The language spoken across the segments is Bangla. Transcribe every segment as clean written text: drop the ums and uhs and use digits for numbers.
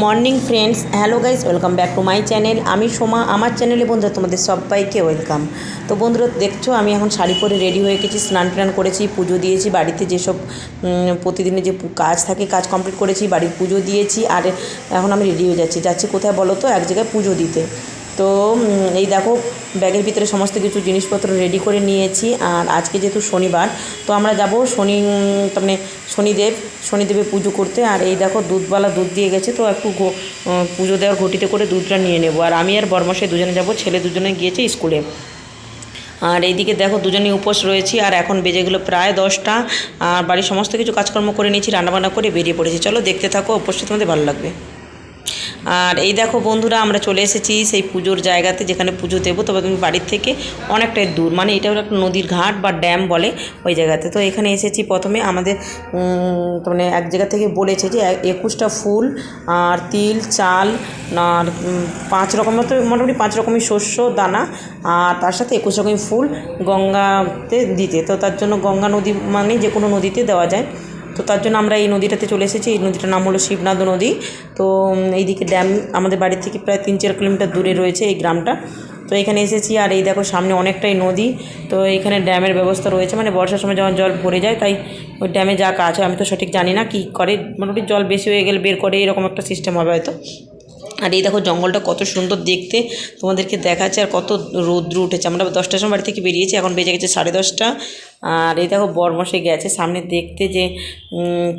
Morning friends, hello guys, welcome back to my channel. আমি সোমা, আমার চ্যানেলে বন্ধুরা তোমাদের সবাইকে ওয়েলকাম। তো বন্ধুরা দেখছো আমি এখন শাড়ি পরে রেডি হয়ে গেছি, স্নান টান করেছি, পুজো দিয়েছি, বাড়িতে যেসব প্রতিদিনের যে কাজ থাকে কাজ কমপ্লিট করেছি, বাড়ির পুজো দিয়েছি। আর এখন আমি রেডি হয়ে যাচ্ছি কোথায় বলো তো, এক জায়গায় পুজো দিতে। তো এই দেখো ব্যাগের ভিতরে সমস্ত কিছু জিনিসপত্র রেডি করে নিয়েছি। আর আজকে যেহেতু শনিবার, তো আমরা যাব মানে শনিদেবের পুজো করতে। আর এই দেখো দুধওয়ালা দুধ দিয়ে গেছে, তো একটু পুজো দেওয়ার ঘটিতে করে দুধটা নিয়ে নেব। আর আমি আর বরমশাই দুজনে যাব, ছেলে দুজনে গিয়েছে স্কুলে। আর এইদিকে দেখো দুজনেই উপোস রয়েছি। আর এখন বেজে গেলো প্রায় 10টা। আর বাড়ির সমস্ত কিছু কাজকর্ম করে নিয়েছি, রান্নাবান্না করে বেরিয়ে পড়েছি। চলো দেখতে থাকো, অবশ্যই তোমাদের ভালো লাগবে। আর এই দেখো বন্ধুরা, আমরা চলে এসেছি সেই পুজোর জায়গাতে যেখানে পুজো দেবো। তবে তুমি বাড়ির থেকে অনেকটাই দূর, মানে এটা হলো একটা নদীর ঘাট বা ড্যাম বলে ওই জায়গাতে। তো এখানে এসেছি প্রথমে আমাদের মানে এক জায়গা থেকে বলেছে যে 21টা ফুল আর তিল চাল আর 5 রকমের, তো মোটামুটি 5 রকমের শস্য দানা, আর তার সাথে 21 রকমের ফুল গঙ্গাতে দিতে। তো তার জন্য গঙ্গা নদী মানে যে কোনো নদীতে দেওয়া যায়। তো তার জন্য আমরা এই নদীটাতে চলে এসেছি। এই নদীটার নাম হলো শিবনাথ নদী। তো এইদিকে ড্যাম আমাদের বাড়ি থেকে প্রায় 3-4 কিলোমিটার দূরে রয়েছে এই গ্রামটা। তো এখানে এসেছি। আর এই দেখো সামনে অনেকটাই নদী। তো এখানে ড্যামের ব্যবস্থা রয়েছে, মানে বর্ষার সময় যখন জল ভরে যায়, তাই ওই ড্যামে যা কাজ হয় আমি তো সঠিক জানি না কী করে, মোটামুটি জল বেশি হয়ে গেলে বের করে, এরকম একটা সিস্টেম হবে হয়তো। আর এই দেখো জঙ্গলটা কত সুন্দর দেখতে, তোমাদেরকে দেখাচ্ছে। আর কত রৌদ্র উঠেছে। আমরা 10টার সময় বাড়ি থেকে বেরিয়েছি, এখন বেজে গেছে 10:30। আর এই দেখো বরমশাই গেছে সামনে দেখতে যে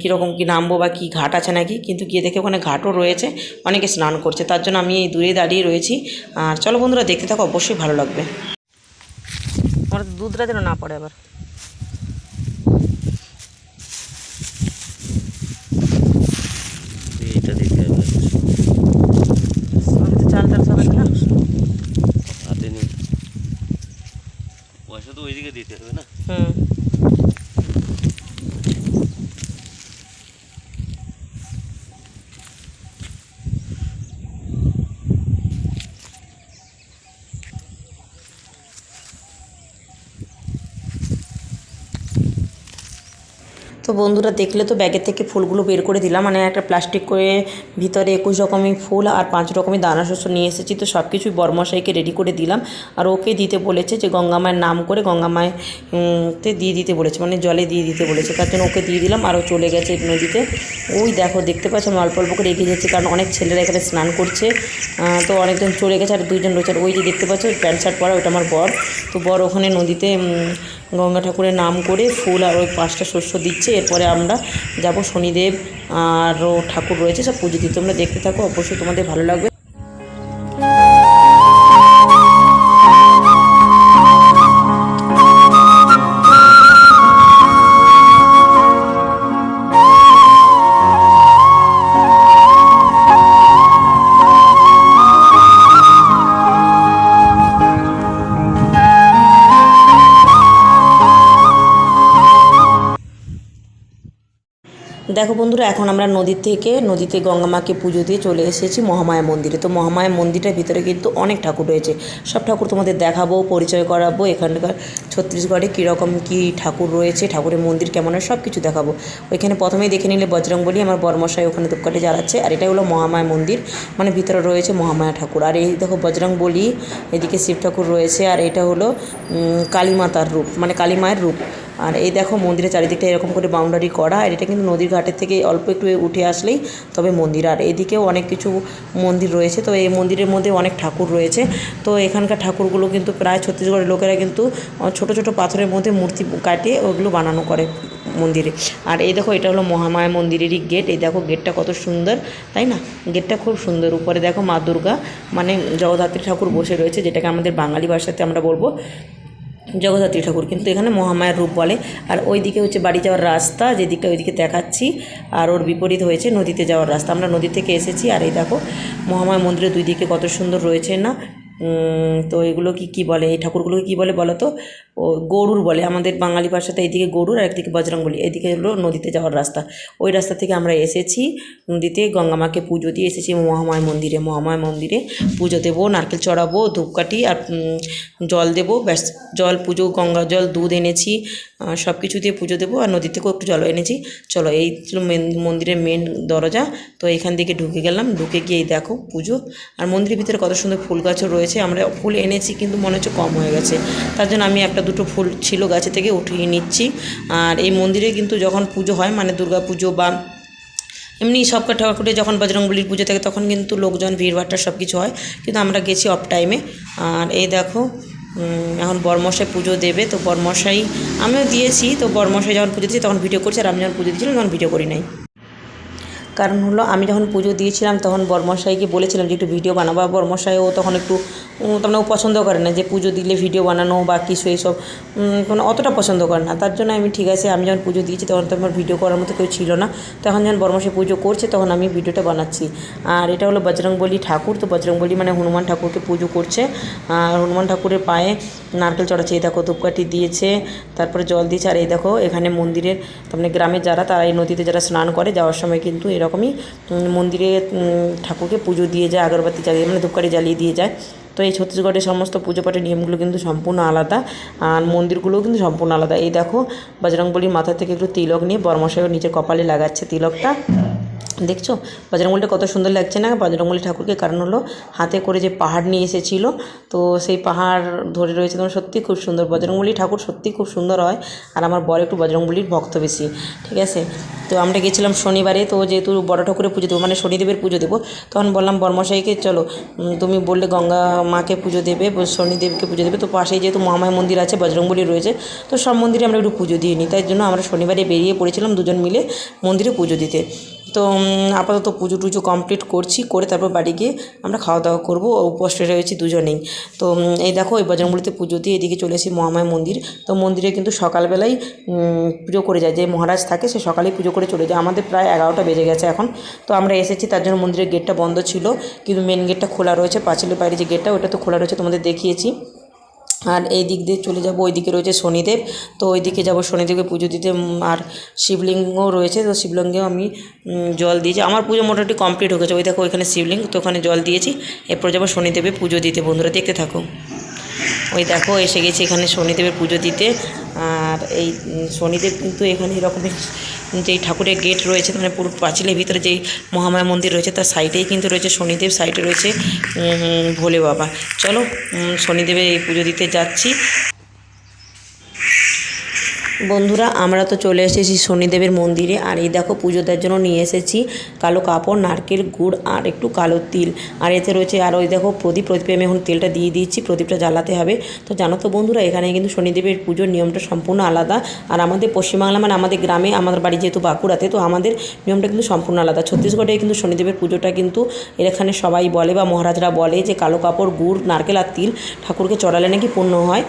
কীরকম কী নামবো বা কী ঘাট আছে নাকি, কিন্তু গিয়ে দেখে ওখানে ঘাটও রয়েছে, অনেকে স্নান করছে। তার জন্য আমি এই দূরে দাঁড়িয়ে রয়েছি। আর চলো বন্ধুরা দেখতে থাকো, অবশ্যই ভালো লাগবে। আমার দুধটা যেন না পড়ে আবার। এইটা দিতে হবে, চাল টাল সব না হাতে নেই, পয়সা তো ওইদিকে দিতে হবে না। তো বন্ধুরা দেখলে তো ব্যাগের থেকে ফুলগুলো বের করে দিলাম, মানে একটা প্লাস্টিক করে ভিতরে 21 রকমের ফুল আর 5 রকমের দানা শস্য নিয়ে এসেছি। তো সব কিছুই বরমশাইকে রেডি করে দিলাম। আর ওকে দিতে বলেছে যে গঙ্গা মায়ের নাম করে গঙ্গা মায়েতে দিয়ে দিতে বলেছে, মানে জলে দিয়ে দিতে বলেছে। তার জন্য ওকে দিয়ে দিলাম। আর ও চলে গেছে নদীতে। ওই দেখো দেখতে পাচ্ছ আমি অল্প অল্প করে এগিয়ে যাচ্ছি, কারণ অনেক ছেলেরা এখানে স্নান করছে। তো অনেকজন চলে গেছে আর 2জন রয়েছে। আর ওই যে দেখতে পাচ্ছ প্যান্ট শার্ট পরা, ওইটা আমার বর। তো বর ওখানে নদীতে গঙ্গা ঠাকুরের নাম করে ফুল আর ওই 5টা শস্য দিচ্ছে। এরপরে আমরা যাব শনিদেব আরও ঠাকুর রয়েছে সব পুজো দিতে। তোমরা দেখতে থাকো, অবশ্যই তোমাদের ভালো লাগবে। দেখো বন্ধুরা, এখন আমরা নদীতে গঙ্গা মাকে পুজো দিয়ে চলে এসেছি মহামায়া মন্দিরে। তো মহামায়া মন্দিরটার ভিতরে কিন্তু অনেক ঠাকুর রয়েছে। সব ঠাকুর তোমাদের দেখাবো, পরিচয় করাবো, এখানকার ছত্তিশগড়ে কীরকম কী ঠাকুর রয়েছে, ঠাকুরের মন্দির কেমন হয় সব কিছু দেখাবো। ওইখানে প্রথমেই দেখে নিলে বজরংবলী, আমার বরমশাই ওখানে ধূপকাঠি জ্বালাচ্ছে। আর এটা হলো মহামায়া মন্দির, মানে ভিতরে রয়েছে মহামায়া ঠাকুর। আর এই দেখো বজরংবলী, এদিকে শিব ঠাকুর রয়েছে। আর এটা হলো কালী মাতার রূপ, মানে কালী মায়ের রূপ। আর এই দেখো মন্দিরের চারিদিকটা এরকম করে বাউন্ডারি করা। আর এটা কিন্তু নদীর ঘাটের থেকে অল্প একটু উঠে আসলেই তবে মন্দির। আর এদিকেও অনেক কিছু মন্দির রয়েছে। তো এই মন্দিরের মধ্যে অনেক ঠাকুর রয়েছে। তো এখানকার ঠাকুরগুলো কিন্তু প্রায় ছত্তিশগড়ের লোকেরা কিন্তু ছোট ছোট পাথরের মধ্যে মূর্তি কাটিয়ে ওগুলো বানানো করে মন্দিরে। আর এই দেখো এটা হলো মহামায়া মন্দিরেরই গেট। এই দেখো গেটটা কত সুন্দর, তাই না? গেটটা খুব সুন্দর। উপরে দেখো মা দুর্গা মানে জগদ্ধাত্রী ঠাকুর বসে রয়েছে, যেটাকে আমাদের বাঙালি ভাষাতে আমরা বলবো জগদ্ধাত্রী ঠাকুর, কিন্তু এখানে মহামায়ার রূপ বলে। আর ওইদিকে হচ্ছে বাড়ি যাওয়ার রাস্তা, যেদিকে ওইদিকে দেখাচ্ছি। আর ওর বিপরীত হয়েছে নদীতে যাওয়ার রাস্তা। আমরা নদী থেকে এসেছি। আর এই দেখো মহামায়া মন্দিরের 2 দিকে কত সুন্দর রয়েছে না। তো এগুলো কি বলে, এই ঠাকুরগুলোকে কী বলে বলো তো? ও গরুর বলে আমাদের বাঙালি ভাষাতে, এইদিকে গরুর আর একদিকে বজরংবলী, এদিকে হলো নদীতে যাওয়ার রাস্তা। ওই রাস্তা থেকে আমরা এসেছি নদীতে, গঙ্গা মাকে পুজো দিয়ে এসেছি মহামায়া মন্দিরে পুজো দেবো, নারকেল চড়াবো, ধূপকাঠি আর জল দেবো, ব্যাস জল পুজো, গঙ্গা জল, দুধ এনেছি, সব কিছু দিয়ে পুজো দেবো। আর নদী থেকেও একটু জল এনেছি। চলো, এই ছিল মন্দিরের মেন দরজা। তো এখান থেকে ঢুকে গেলাম, ঢুকে গিয়ে এই দেখো পুজো। আর মন্দিরের ভিতরে কত সুন্দর ফুল গাছও রয়েছে। আমরা ফুল এনেছি কিন্তু মনে হচ্ছে কম হয়ে গেছে, তার জন্য আমি একটা দুটো ফুল ছিল গাছে থেকে উঠিয়ে নিচ্ছি। আর এই মন্দিরে কিন্তু যখন পুজো হয়, মানে দুর্গা পুজো বা এমনি সব ঠাকুরে যখন বজরংবলীর পুজো থাকে তখন কিন্তু লোকজন ভিড়ভাট্টা সব কিছু হয়, কিন্তু আমরা গেছি অফ টাইমে। আর এই দেখো এখন বরমশাই পুজো দেবে, তো বরমশাই আমিও দিয়েছি। তো বরমশাই যখন পুজো দিয়েছি তখন ভিডিও করছি, আর আমি যখন পুজো দিয়েছিলাম তখন ভিডিও করি নাই। কারণ হলো আমি যখন পুজো দিয়েছিলাম তখন বরমশাইকে বলেছিলাম যে একটু ভিডিও বানাবো। বরমশাইও তখন একটু মানে ও পছন্দ করে না যে পুজো দিলে ভিডিও বানানো বা কিছু এইসব কোনো অতটা পছন্দ করে না। তার জন্য আমি ঠিক আছে, আমি যখন পুজো দিয়েছি তখন তো আমার ভিডিও করার মতো কেউ ছিল না। তখন যখন বরমশাই পুজো করছে তখন আমি ভিডিওটা বানাচ্ছি। আর এটা হলো বজরংবলী ঠাকুর। তো বজরংবলী মানে হনুমান ঠাকুরকে পুজো করছে। আর হনুমান ঠাকুরের পায়ে নারকেল চড়াচ্ছে, এই দেখো ধূপকাঠি দিয়েছে, তারপরে জল দিয়েছে। আর এই দেখো এখানে মন্দিরের মানে গ্রামের যারা, তারা এই নদীতে যারা স্নান করে যাওয়ার সময় কিন্তু এরকমই মন্দিরে ঠাকুরকে পুজো দিয়ে যায়, আগরবাতি জ্বালিয়ে মানে ধূপকাঠি জ্বালিয়ে দিয়ে যায়। তো এই ছত্তিশগড়ের সমস্ত পুজো পাঠের নিয়মগুলো কিন্তু সম্পূর্ণ আলাদা, আর মন্দিরগুলোও কিন্তু সম্পূর্ণ আলাদা। এই দেখো বজরংবলীর মাথা থেকে একটু তিলক নিয়ে বরমশাইও নিজের কপালে লাগাচ্ছে তিলকটা, দেখছো বজরংবলীটা কত সুন্দর লাগছে না বজরংবলী ঠাকুরকে। কারণ হলো হাতে করে যে পাহাড় নিয়ে এসেছিলো, তো সেই পাহাড় ধরে রয়েছে। তোমার সত্যি খুব সুন্দর বজরংবলী ঠাকুর, সত্যি খুব সুন্দর হয়। আর আমার বর একটু বজরংবলীর ভক্ত বেশি, ঠিক আছে। তো আমরা গেছিলাম শনিবারে, তো যেহেতু বড় ঠাকুরের পুজো দেবো মানে শনিদেবের পুজো দেবো, তখন বললাম বরমশাইকে চলো তুমি বললে গঙ্গা মাকে পুজো দেবে, শনিদেবকে পুজো দেবে, তো পাশেই যেহেতু মহামায়া মন্দির আছে, বজরংবলী রয়েছে, তো সব মন্দিরে আমরা একটু পুজো দিয়ে নিই। তাই জন্য আমরা শনিবারে বেরিয়ে পড়েছিলাম দুজন মিলে মন্দিরে পুজো দিতে। তো আপাতত পুজো টুজো কমপ্লিট করছি, করে তারপর বাড়ি গিয়ে আমরা খাওয়া দাওয়া করবো, উপোসে রয়েছি দুজনেই। তো এই দেখো এই বজরংবলীতে পুজো দিয়ে এদিকে চলে এসেছি মহামায়া মন্দির। তো মন্দিরে কিন্তু সকালবেলাই পুজো করে যায়, যে মহারাজ থাকে সে সকালেই পুজো করে চলে যায়। আমাদের প্রায় 11টা বেজে গেছে এখন। তো আমরা এসেছি, তার জন্য মন্দিরের গেটটা বন্ধ ছিল, কিন্তু মেন গেটটা খোলা রয়েছে, পাঁচিলের বাইরে যে গেটটা ওটা তো খোলা রয়েছে, তোমাদের দেখিয়েছি। আর এই দিক দিয়ে চলে যাব, ওই দিকে রয়েছে শনিদেব, তো ওই দিকে যাব শনিদেবকে পুজো দিতে। আর শিবলিঙ্গও রয়েছে, তো শিবলিঙ্গেও আমি জল দিয়েছি। আমার পুজো মোটামুটি কমপ্লিট হয়ে গেছে। ওই দেখো ওইখানে শিবলিঙ্গ, তো ওখানে জল দিয়েছি। এরপর যাবো শনিদেবে পুজো দিতে। বন্ধুরা দেখতে থাকো, ওই দেখো এসে গেছি এখানে শনিদেবের পুজো দিতে। আর এই শনিদেব কিন্তু এখানে এরকমের যেই ঠাকুরের গেট রয়েছে, মানে পুরো পাঁচিলের ভিতরে যেই মহামায়া মন্দির রয়েছে তার সাইডেই কিন্তু রয়েছে শনিদেব, সাইডে রয়েছে ভোলে বাবা। চলো শনিদেবের এই পুজো দিতে যাচ্ছি। বন্ধুরা আমরা তো চলে এসেছি শনিদেবের মন্দিরে। আর এই দেখো পুজো দেওয়ার জন্য নিয়ে এসেছি কালো কাপড়, নারকেল, গুড় আর একটু কালো তিল। আর এতে রয়েছে আর ওই দেখো প্রদীপে আমি এখন তেলটা দিয়ে দিচ্ছি, প্রদীপটা জ্বালাতে হবে। তো জানো তো বন্ধুরা এখানে কিন্তু শনিদেবের পুজোর নিয়মটা সম্পূর্ণ আলাদা। আর আমাদের পশ্চিমবাংলা মানে আমাদের গ্রামে, আমাদের বাড়ি যেহেতু বাঁকুড়াতে, তো আমাদের নিয়মটা কিন্তু সম্পূর্ণ আলাদা। ছত্তিশগড়ে কিন্তু শনিদেবের পুজোটা কিন্তু এখানে সবাই বলে বা মহারাজরা বলে যে কালো কাপড়, গুড়, নারকেল আর তিল ঠাকুরকে চড়ালে নাকি পূর্ণ হয়,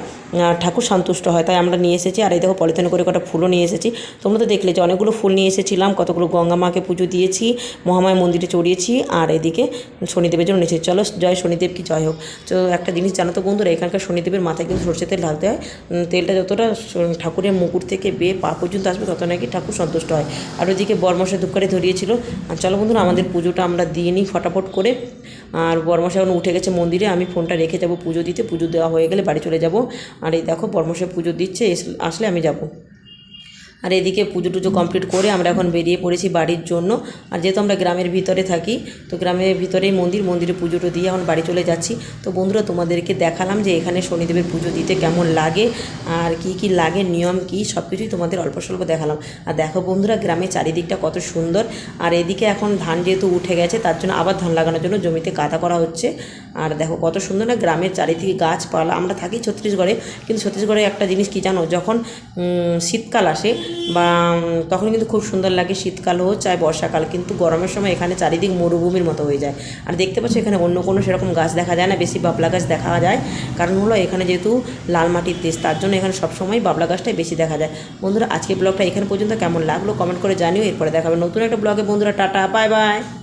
ঠাকুর সন্তুষ্ট হয়, তাই আমরা নিয়ে এসেছি। আর এই দেখো পলিথিনে করে কটা ফুলও নিয়ে এসেছি। তোমরা তো দেখলে যে অনেকগুলো ফুল নিয়ে এসেছিলাম, কতগুলো গঙ্গা মাকে পুজো দিয়েছি, মহামায়া মন্দিরে চড়িয়েছি, আর এদিকে শনিদেবের জন্য নিয়েছি। চলো জয় শনিদেব কি জয় হোক। তো একটা জিনিস জানো তো বন্ধুরা, এখানকার শনিদেবের মাথায় কিন্তু সরষের তেল ঢালতে হয়। তেলটা যতটা ঠাকুরের মুকুট থেকে বেয়ে পা পর্যন্ত আসবে তত নাকি ঠাকুর সন্তুষ্ট হয়। আর ওইদিকে বরমশাই ধূপকাঠি ধরিয়েছিল। আর চলো বন্ধুরা আমাদের পুজোটা আমরা দিয়ে নিই ফটাফট করে। আর বরমশাই এখন উঠে গেছে মন্দিরে, আমি ফোনটা রেখে যাব পুজো দিতে। পুজো দেওয়া হয়ে গেলে বাড়ি চলে যাব। আর এই দেখো বরমশাই পুজো দিচ্ছে, আসলে আমি যাব। আর এদিকে পুজো টুজো কমপ্লিট করে আমরা এখন বেরিয়ে পড়েছি বাড়ির জন্য। আর যেহেতু আমরা গ্রামের ভিতরে থাকি, তো গ্রামের ভিতরেই মন্দিরে পুজোটো দিয়ে এখন বাড়ি চলে যাচ্ছি। তো বন্ধুরা তোমাদেরকে দেখালাম যে এখানে শনিদেবের পুজো দিতে কেমন লাগে, আর কি কি লাগে, নিয়ম কি, সব কিছুই তোমাদের অল্প স্বল্প দেখালাম। আর দেখো বন্ধুরা গ্রামের চারিদিকটা কত সুন্দর। আর এদিকে এখন ধান যেহেতু উঠে গেছে, তার জন্য আবার ধান লাগানোর জন্য জমিতে কাদা করা হচ্ছে। আর দেখো কত সুন্দর না গ্রামের চারিদিকে গাছপালা। আমরা থাকি ছত্তিশগড়ে, কিন্তু ছত্তিশগড়ে একটা জিনিস কি জানো, যখন শীতকাল আসে বা তখন কিন্তু খুব সুন্দর লাগে, শীতকাল হোক চাই বর্ষাকাল, কিন্তু গরমের সময় এখানে চারিদিক মরুভূমির মতো হয়ে যায়। আর দেখতে পাচ্ছ এখানে অন্য কোনো সেরকম গাছ দেখা যায় না, বেশি বাবলা গাছ দেখা যায়। কারণ হলো এখানে যেহেতু লাল মাটির দেশ, তার জন্য এখানে সবসময় বাবলা গাছটাই বেশি দেখা যায়। বন্ধুরা আজকে ব্লগটা এখানে পর্যন্ত কেমন লাগলো কমেন্ট করে জানিও। এরপরে দেখাবে নতুন একটা ব্লগে। বন্ধুরা টাটা, বাই বাই।